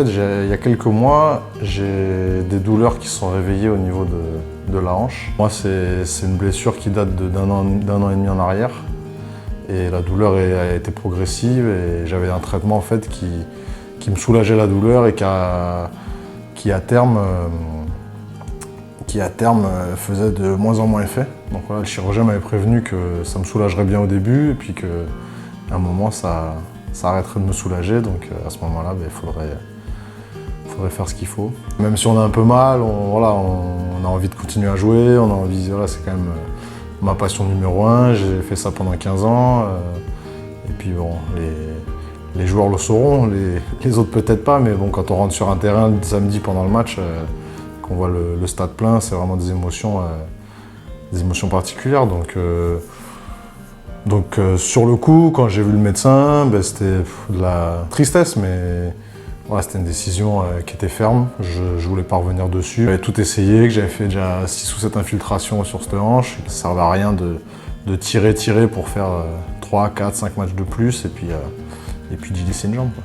fait, il y a quelques mois, j'ai des douleurs qui se sont réveillées au niveau de la hanche. Moi, c'est une blessure qui date d'un an et demi en arrière. Et la douleur a été progressive et j'avais un traitement en fait, qui me soulageait la douleur et qui à terme faisait de moins en moins effet. Donc voilà, le chirurgien m'avait prévenu que ça me soulagerait bien au début et puis qu'à un moment ça arrêterait de me soulager. Donc à ce moment-là, il faudrait faire ce qu'il faut. Même si on a un peu mal, on a envie de continuer à jouer, on a envie, voilà, c'est quand même ma passion numéro 1. J'ai fait ça pendant 15 ans. Et puis bon, les joueurs le sauront, les autres peut-être pas, mais bon, quand on rentre sur un terrain le samedi pendant le match, qu'on voit le stade plein, c'est vraiment des émotions particulières. Donc sur le coup, quand j'ai vu le médecin, c'était de la tristesse, mais voilà, c'était une décision qui était ferme. Je voulais pas revenir dessus. J'avais tout essayé, que j'avais fait déjà 6 ou 7 infiltrations sur cette hanche. Ça ne servait à rien de tirer pour faire 3, 4, 5 matchs de plus et puis d'y laisser une jambe, quoi.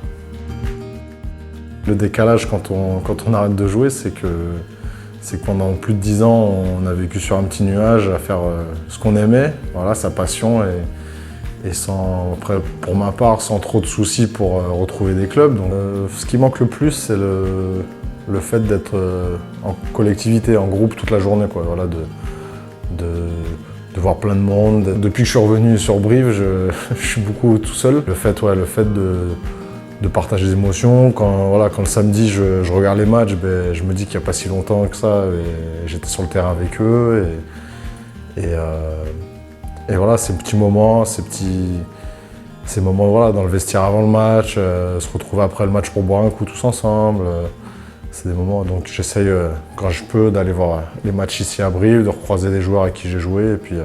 Le décalage quand on arrête de jouer, c'est que pendant plus de 10 ans, on a vécu sur un petit nuage à faire ce qu'on aimait, voilà, sa passion, et après, pour ma part, sans trop de soucis pour retrouver des clubs. Donc, ce qui manque le plus, c'est le fait d'être en collectivité, en groupe toute la journée, quoi, voilà, de voir plein de monde. Depuis que je suis revenu sur Brive, je suis beaucoup tout seul. Le fait de partager des émotions. Quand le samedi, je regarde les matchs, je me dis qu'il n'y a pas si longtemps que ça, j'étais sur le terrain avec eux. Et voilà, ces petits moments, ces moments voilà, dans le vestiaire avant le match, se retrouver après le match pour boire un coup tous ensemble. C'est des moments, donc j'essaye, quand je peux, d'aller voir les matchs ici à Brive, de recroiser des joueurs avec qui j'ai joué, et puis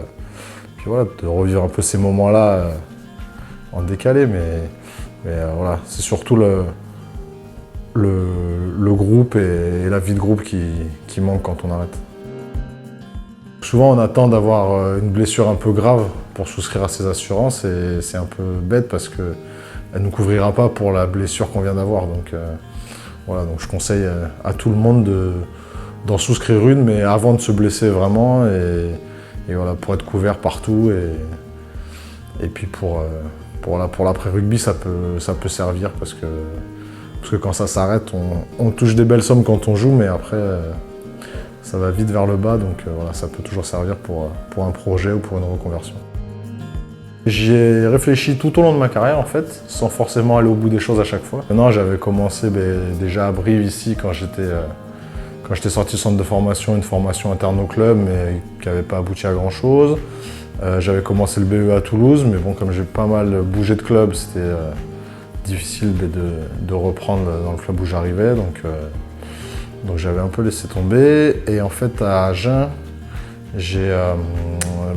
voilà, de revivre un peu ces moments-là en décalé. Mais voilà, c'est surtout le groupe et la vie de groupe qui manque quand on arrête. Souvent, on attend d'avoir une blessure un peu grave pour souscrire à ces assurances et c'est un peu bête parce qu'elle ne nous couvrira pas pour la blessure qu'on vient d'avoir. Donc voilà, donc je conseille à tout le monde d'en souscrire une, mais avant de se blesser vraiment et voilà, pour être couvert partout et puis pour l'après-rugby, ça peut servir parce que quand ça s'arrête, on touche des belles sommes quand on joue, mais après, ça va vite vers le bas, donc voilà, ça peut toujours servir pour un projet ou pour une reconversion. J'y ai réfléchi tout au long de ma carrière, en fait, sans forcément aller au bout des choses à chaque fois. Maintenant, j'avais commencé déjà à Brive, ici, quand j'étais sorti du centre de formation, une formation interne au club, mais qui n'avait pas abouti à grand-chose. J'avais commencé le BE à Toulouse, mais bon, comme j'ai pas mal bougé de club, c'était difficile de reprendre dans le club où j'arrivais, donc j'avais un peu laissé tomber. Et en fait, à Agen, je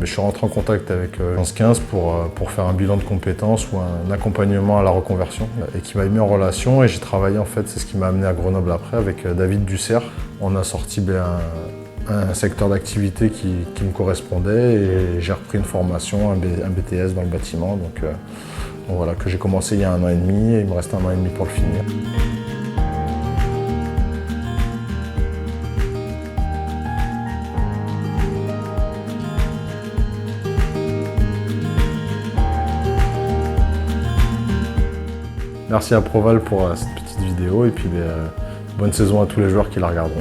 suis rentré en contact avec France 15 pour faire un bilan de compétences ou un accompagnement à la reconversion, et qui m'a mis en relation. Et j'ai travaillé, en fait, c'est ce qui m'a amené à Grenoble après, avec David Dussert. On a sorti un secteur d'activité qui me correspondait et j'ai repris une formation, un BTS dans le bâtiment, donc voilà, que j'ai commencé il y a 1 an et demi et il me reste 1 an et demi pour le finir. Merci à Proval pour cette petite vidéo et puis bonne saison à tous les joueurs qui la regarderont.